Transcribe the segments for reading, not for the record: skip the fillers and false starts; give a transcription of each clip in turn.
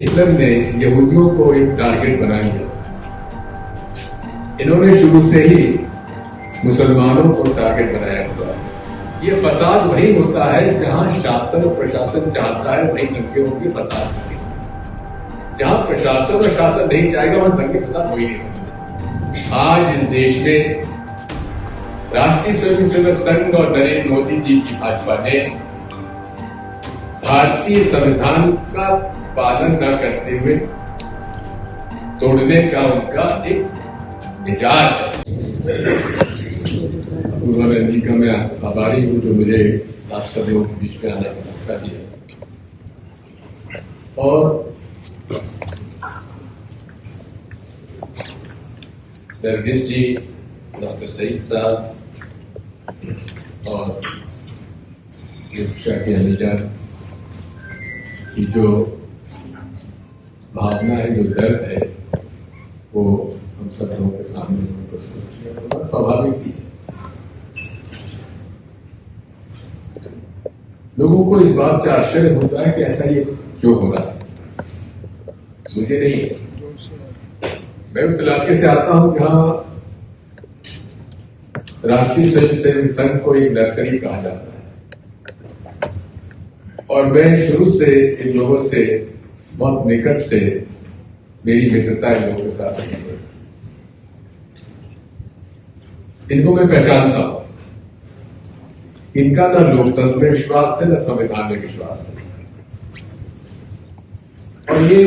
Hitler ने यहूदियों को एक टारगेट बना लिया। इन्होंने शुरू से ही मुसलमानों को टारगेट बनाया हुआ है। ये फसाद वही होता है जहां शासन और प्रशासन चाहता है, वही दंगे होंगे, फसाद होंगे। जहां प्रशासन और शासन नहीं चाहेगा वहां दंगे फसाद हो ही नहीं सकते। आज इस देश में राष्ट्रीय स्वयंसेवक संघ और नरेंद्र मोदी जी की भाजपा ने भारतीय संविधान का पालन न करते हुए तोड़ने का उनका एक मिजाज है। अपूर्वा जी का मैं आभारी हूं जो मुझे आप सभी के बीच में आने का मौका दिया। और नरगिस जी, डॉक्टर सईद साहब और शाकी अमीजा की जो भावना है, जो दर्द है, वो हम सब लोगों के सामने प्रस्तुत किया। बहुत स्वाभाविक भी है। लोगों को इस बात से आश्चर्य होता है कि ऐसा ये क्यों हो रहा है। मुझे नहीं है। मैं उस इलाके से आता हूं जहां राष्ट्रीय स्वयंसेवक संघ को एक नर्सरी कहा जाता है, और मैं शुरू से इन लोगों से बहुत निकट से मेरी मित्रता इन लोगों के साथ रही है। इनको मैं पहचानता हूं। इनका ना लोकतंत्र में विश्वास है, ना संविधान में विश्वास है। और ये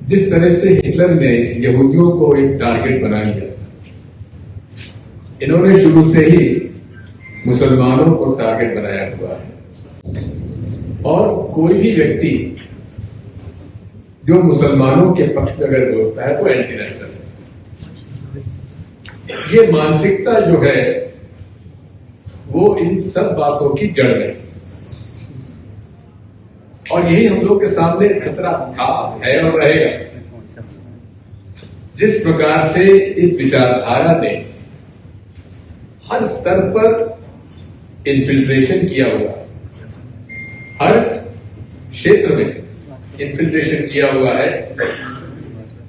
जिस तरह से हिटलर ने यहूदियों को एक टारगेट बना लिया, इन्होंने शुरू से ही मुसलमानों को टारगेट बनाया हुआ है। और कोई भी व्यक्ति जो मुसलमानों के पक्ष में अगर बोलता है तो एंटी नेशनल है। ये मानसिकता जो है वो इन सब बातों की जड़ है, और यही हम लोग के सामने खतरा था, है और रहेगा। जिस प्रकार से इस विचारधारा ने हर स्तर पर इन्फिल्ट्रेशन किया हुआ, हर क्षेत्र में इन्फिल्ट्रेशन किया हुआ है,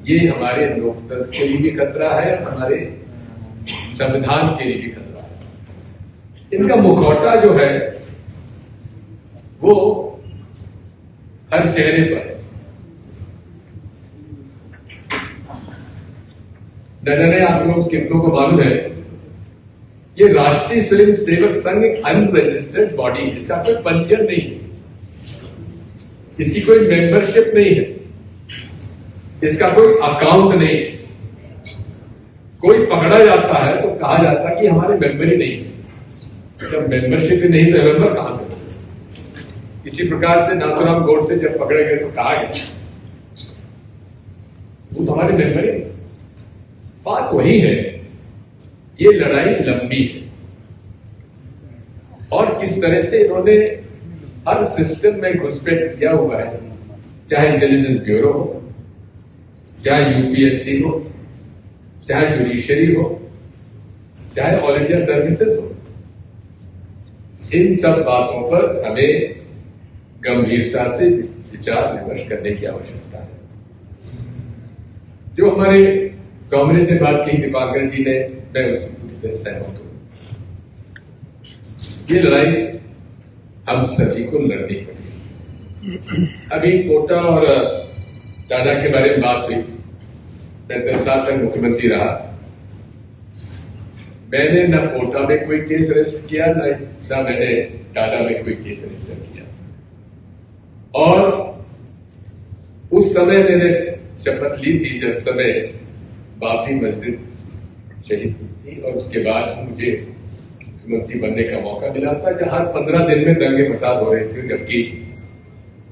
ये हमारे लोकतंत्र के लिए भी खतरा है, हमारे संविधान के लिए भी खतरा है। इनका मुखौटा जो है वो हर चेहरे पर है। न जाने आप लोग कितनों को मालूम है, ये राष्ट्रीय स्वयंसेवक संघ एक अनरजिस्टर्ड बॉडी, इसका कोई पंजीयन नहीं है, इसकी कोई मेंबरशिप नहीं है, इसका कोई अकाउंट नहीं है। कोई पकड़ा जाता है तो कहा जाता है कि हमारे मेंबर ही नहीं है। जब मेंबरशिप ही नहीं तो मेंबर कहां से? इसी प्रकार से नाथूराम गोडसे जब पकड़े गए तो कहा गया वो तो हमारे मेंबर ही। बात वही है। ये लड़ाई लंबी है, और किस तरह से इन्होंने हर सिस्टम में घुसपैठ किया हुआ है, चाहे इंटेलिजेंस ब्यूरो हो, चाहे यूपीएससी हो, चाहे जुडिशरी हो, चाहे ऑल इंडिया सर्विसेज हो। इन सब बातों पर हमें गंभीरता से विचार विमर्श करने की आवश्यकता है। जो हमारे कॉमरेड ने बात की, दीपांकर जी ने, मैं उससे पूरी तरह सहमत हूं। ये लड़ाई हम सभी को लड़नी पड़ेगी। अभी कोटा और टाडा के बारे में बात हुई। मैं 10 साल तक मुख्यमंत्री रहा। मैंने न कोटा में कोई केस रजिस्टर किया, न मैंने टाडा में कोई केस रजिस्टर किया। और उस समय मैंने शपथ ली थी जिस समय बाबरी मस्जिद शहीद हुई थी, और उसके बाद मुझे मुख्यमंत्री बनने का मौका मिला था, जहां 15 दिन में दंगे फसाद हो रहे थे। जबकि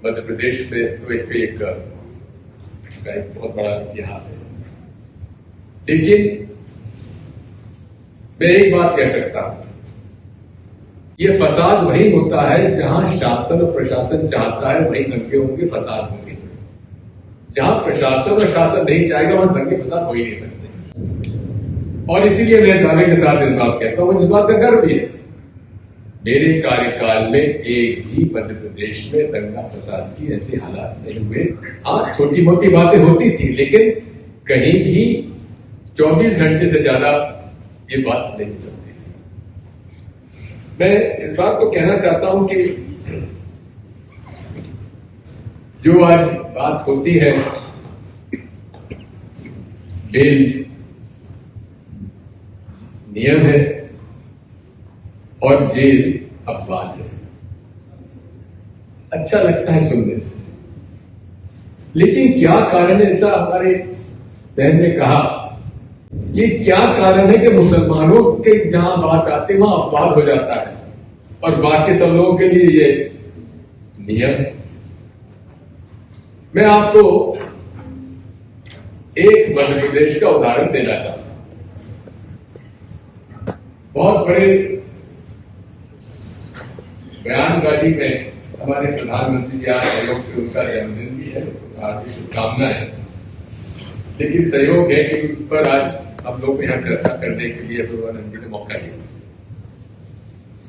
मध्य प्रदेश में तो इसके एक बहुत बड़ा इतिहास है। लेकिन मैं एक बात कह सकता हूं, ये फसाद वही होता है जहां शासन और प्रशासन चाहता है, वही दंगे होंगे, फसाद होंगे। जहां प्रशासन और शासन नहीं चाहेगा वहां दंगे फसाद हो ही नहीं सकते। और इसीलिए मैं दावे के साथ इस बात कहता हूं, मुझे इस बात का गर्व भी है मेरे कार्यकाल में एक भी मध्य प्रदेश में दंगा फसाद की ऐसी हालात नहीं हुए। हाँ, छोटी मोटी बातें होती थी, लेकिन कहीं भी 24 घंटे से ज्यादा ये बात नहीं चलती थी। मैं इस बात को कहना चाहता हूं कि जो आज बात होती है बेल नियम है और जेल अपवाद है, अच्छा लगता है सुनने से, लेकिन क्या कारण है? ऐसा हमारे बहन ने कहा, ये क्या कारण है कि मुसलमानों के जहां बात आती है वहां अपवाद हो जाता है और बाकी सब लोगों के लिए ये नियम है। मैं आपको एक मध्य प्रदेश का उदाहरण देना चाहता हूं। बहुत बड़े बयानबाजी में हमारे प्रधानमंत्री जी आज सहयोग से उनका जन्मदिन भी है, हार्दिक शुभकामनाएं। लेकिन सहयोग है कि उन पर आज हम लोग यहाँ चर्चा करने के लिए प्रधानमंत्री जी ने मौका दिया।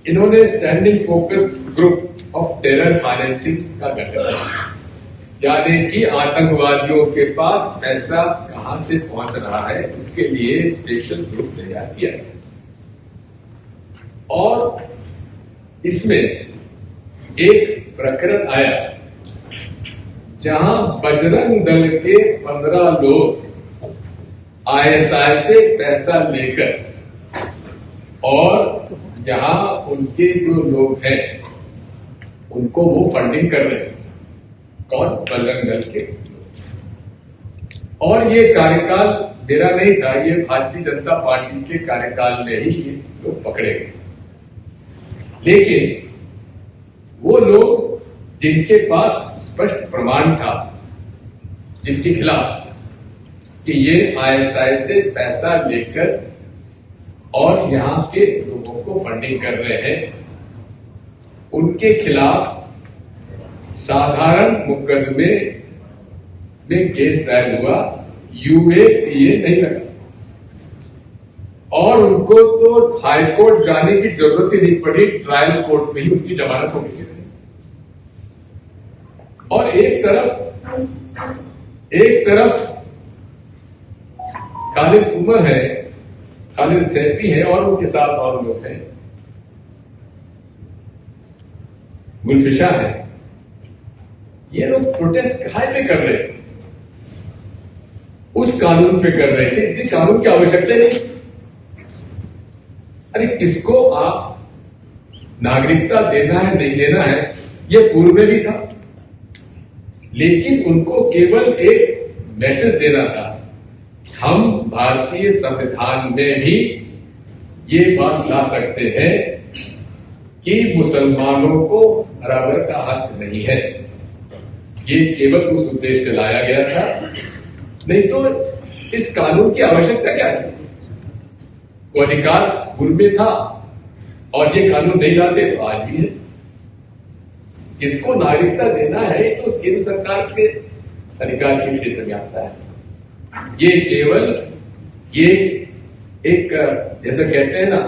इन्होंने standing focus group of terror financing का गठन किया, यानी कि आतंकवादियों के पास पैसा कहां से पहुंच रहा है उसके लिए स्पेशल ग्रुप तैयार किया गया। और इसमें एक प्रकरण आया जहां बजरंग दल के 15 लोग आईएसआई से पैसा लेकर और जहां उनके जो लोग हैं उनको वो फंडिंग कर रहे थे। कौन? बजरंग दल के। और ये कार्यकाल मेरा नहीं था, ये भारतीय जनता पार्टी के कार्यकाल में ही ये लोग पकड़े गए। लेकिन वो लोग जिनके पास स्पष्ट प्रमाण था, जिनके खिलाफ कि ये आईएसआई से पैसा लेकर और यहां के लोगों को फंडिंग कर रहे हैं, उनके खिलाफ साधारण मुकदमे में केस दायर हुआ, यूएपीए नहीं लगा और उनको तो हाई कोर्ट जाने की जरूरत ही नहीं पड़ी, ट्रायल कोर्ट में ही उनकी जमानत हो गई। और एक तरफ खालिद उमर है, खालिद सैफी है और उनके साथ और लोग हैं, गुलफिशा है। ये लोग प्रोटेस्ट काहे पे कर रहे थे? उस कानून पे कर रहे थे, इसी कानून की आवश्यकता नहीं। अरे किसको आप नागरिकता देना है नहीं देना है ये पूर्व में भी था, लेकिन उनको केवल एक मैसेज देना था। हम भारतीय संविधान में भी ये बात ला सकते हैं कि मुसलमानों को बराबर का हक नहीं है। ये केवल उस उद्देश्य से लाया गया था, नहीं तो इस कानून की आवश्यकता क्या थी? वो अधिकार पूर्व में था और ये कानून नहीं लाते तो आज भी है। किसको नागरिकता देना है तो केंद्र सरकार के अधिकार के क्षेत्र में आता है। ये केवल ये एक जैसा कहते हैं ना,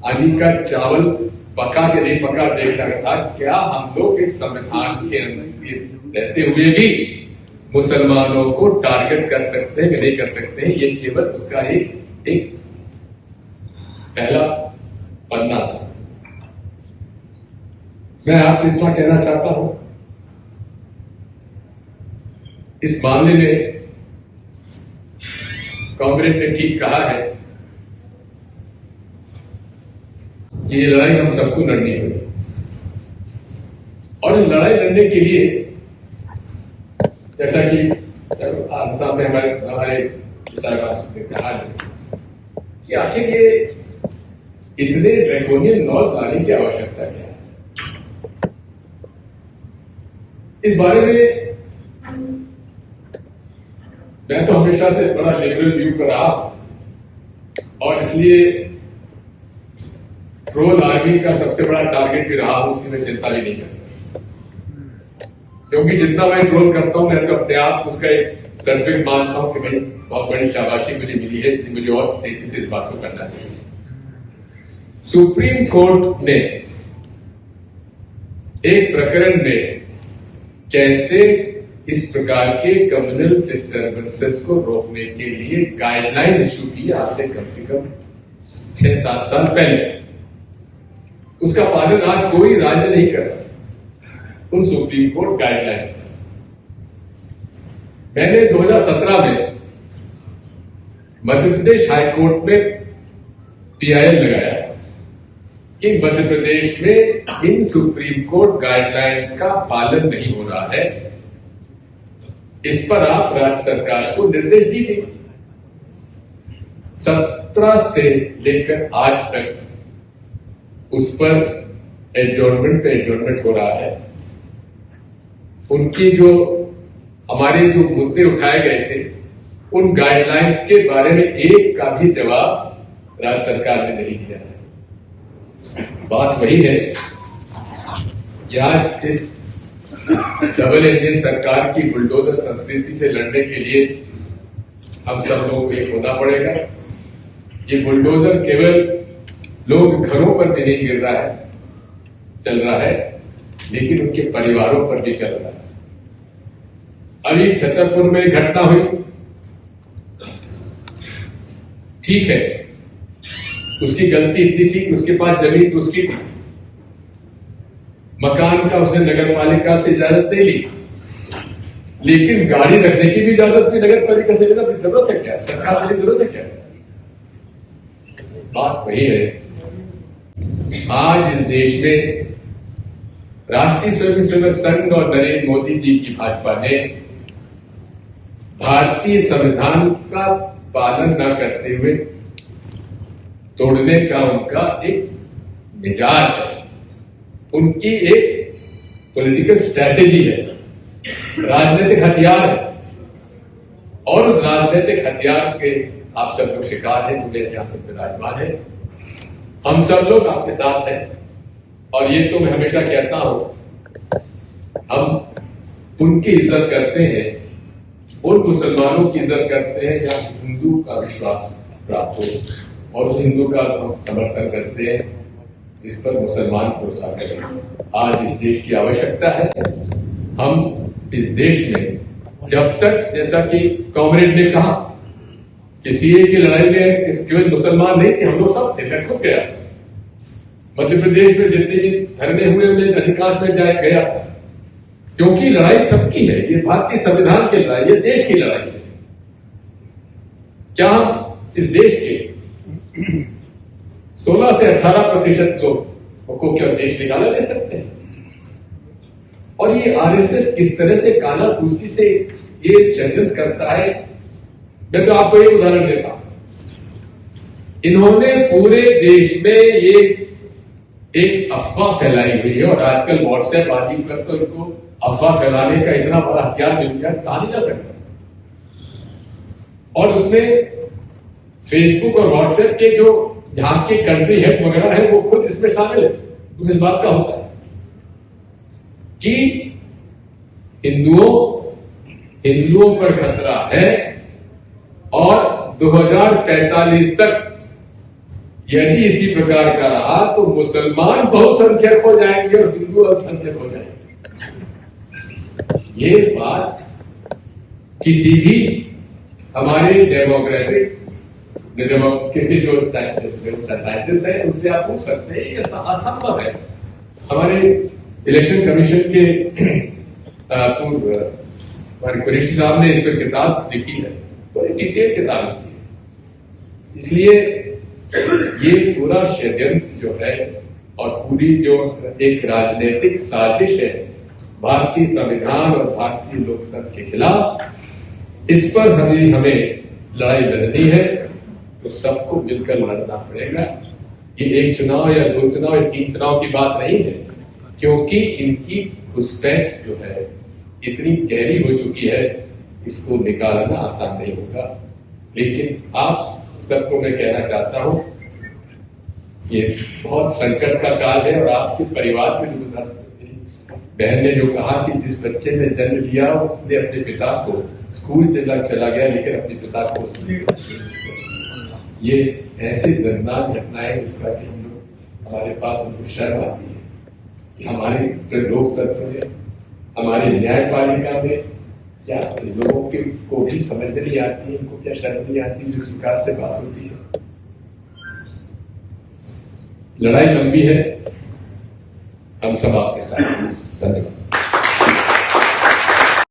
आदमी का चावल पका के नहीं पका देखना था। क्या हम लोग इस संविधान के अंदर रहते हुए भी मुसलमानों को टारगेट कर सकते हैं कि नहीं कर सकते हैं? ये केवल उसका एक पहला पन्ना था। मैं आपसे इतना कहना चाहता हूं, इस मामले में कांग्रेस ने ठीक कहा है कि ये लड़ाई हम सबको लड़नी होगी और लड़ाई लड़ने के लिए जैसा कि सामने हमारे साहब ने कहा कि आखिर ये इतने ड्रैकोनियन लॉज लाने की आवश्यकता क्या है? इस बारे में मैं तो हमेशा से बड़ा लिबरल व्यू कर रहा था और इसलिए ट्रोल आर्मी का सबसे बड़ा टारगेट भी रहा, उसकी मैं चिंता भी नहीं करता, क्योंकि जितना मैं ट्रोल करता हूं मैं तो अपने आप उसका एक सर्टिफिकेट मानता हूं कि भाई बहुत बड़ी शाबाशी मुझे मिली है, इसलिए मुझे और तेजी से इस बात को करना चाहिए। सुप्रीम कोर्ट ने एक प्रकरण में कैसे इस प्रकार के कम्युनल डिस्टर्बेंसेस को रोकने के लिए गाइडलाइंस इशू की आज से कम 6-7 साल पहले, उसका पालन आज कोई राज्य नहीं कर रहा उन सुप्रीम कोर्ट गाइडलाइंस का। मैंने 2017 में मध्य प्रदेश हाईकोर्ट में PIL लगाया कि मध्य प्रदेश में इन सुप्रीम कोर्ट गाइडलाइंस का पालन नहीं हो रहा है, इस पर आप राज्य सरकार को निर्देश दीजिए। 17 से लेकर आज तक उस पर एडजॉर्नमेंट पे एडजॉर्नमेंट हो रहा है। उनकी जो हमारे जो मुद्दे उठाए गए थे उन गाइडलाइंस के बारे में एक का भी जवाब राज्य सरकार ने नहीं दिया है। बात वही है कि आज इस डबल इंजन सरकार की बुलडोजर संस्कृति से लड़ने के लिए हम सब लोगों को एक होना पड़ेगा। ये बुलडोजर केवल लोग घरों पर भी नहीं गिर रहा है, चल रहा है, लेकिन उनके परिवारों पर भी चल रहा है। अभी छतरपुर में घटना हुई, ठीक है, उसकी गलती इतनी थी कि उसके पास जमीन तो उसकी थी, मकान का उसने नगर पालिका से इजाजत नहीं ली, लेकिन गाड़ी रखने की भी इजाजत भी नगर पालिका से लेना जरूरत है क्या? सरकार की जरूरत है क्या? बात वही है। आज इस देश में राष्ट्रीय स्वयंसेवक संघ और नरेंद्र मोदी जी की भाजपा ने भारतीय संविधान का पालन न करते हुए तोड़ने का उनका एक मिजाज है, उनकी एक पॉलिटिकल स्ट्रैटेजी है, राजनीतिक हथियार है। और उस राजनीतिक हथियार के आप सब लोग शिकार हैं, दुनिया से आप तक विराजमान है। हम सब लोग आपके साथ हैं और ये तो मैं हमेशा कहता हूं, हम उनकी इज्जत करते हैं, उन मुसलमानों की इज्जत करते हैं जहां हिंदू का विश्वास प्राप्त हो और हिंदू का समर्थन करते हैं जिस पर मुसलमान भरोसा करें। आज इस देश की आवश्यकता है। हम इस देश में जब तक, जैसा कि कॉमरेड ने कहा कि सीए की लड़ाई में केवल मुसलमान नहीं थे, हम लोग सब थे, मैं खुद गया था। मध्य प्रदेश में जितने भी धरने हुए उनमें अधिकांश में गया था, क्योंकि लड़ाई सबकी है। ये भारतीय संविधान की लड़ाई है, देश की लड़ाई है। क्या हम इस देश के 16 से 18% लोगों को क्या देश निकाला ले सकते हैं? और ये आरएसएस किस तरह से काला फूसी से ये षड्यंत्र करता है, मैं तो आपको एक उदाहरण देता हूं। इन्होंने पूरे देश में ये एक अफवाह फैलाई हुई है और आजकल व्हाट्सएप आदि पर तो इनको अफवाह फैलाने का इतना बड़ा हथियार मिल गया, कहा नहीं जा सकता। और उसमें फेसबुक और व्हाट्सएप के जो जहां के कंट्री हेड वगैरह है वो खुद इसमें शामिल है। तो इस बात का होता है कि हिंदुओं पर खतरा है और 2045 तक यदि इसी प्रकार का रहा तो मुसलमान बहुसंख्यक हो जाएंगे और हिंदू अल्पसंख्यक हो जाएंगे। ये बात किसी भी हमारे डेमोक्रेटिक जो साइंटिस्ट है उनसे आप पूछ सकते हैं, ये असंभव है। हमारे इलेक्शन कमीशन के पूर्व कुरैशी साहब ने इस पर किताब लिखी है, बड़ी डिटेल किताब लिखी है। इसलिए ये पूरा षड्यंत्र जो है और पूरी जो एक राजनीतिक साजिश है भारतीय संविधान और भारतीय लोकतंत्र के खिलाफ, इस पर हमें लड़ाई लड़नी है तो सबको मिलकर लड़ना पड़ेगा। ये एक चुनाव या 2 चुनाव या 3 चुनाव की बात नहीं है, क्योंकि इनकी घुसपैठ जो है इतनी गहरी हो चुकी है, इसको निकालना आसान नहीं होगा। लेकिन आप सबको मैं कहना चाहता हूं, ये बहुत संकट का काल है और आपके परिवार में जो बहन ने जो कहा कि जिस बच्चे ने जन्म लिया उसने अपने पिता को स्कूल चला गया लेकिन अपने पिता को ये ऐसी दर्दनाक घटना है जिसका कि हम लोग हमारे पास हमको शर्म आती है कि हमारे लोकतंत्र में, हमारी न्यायपालिका में क्या लोगों के को भी समझ नहीं आती है, इनको क्या शर्म नहीं आती जिस विकास से बात होती है। लड़ाई लंबी है, हम सब आपके साथ हैं। धन्यवाद।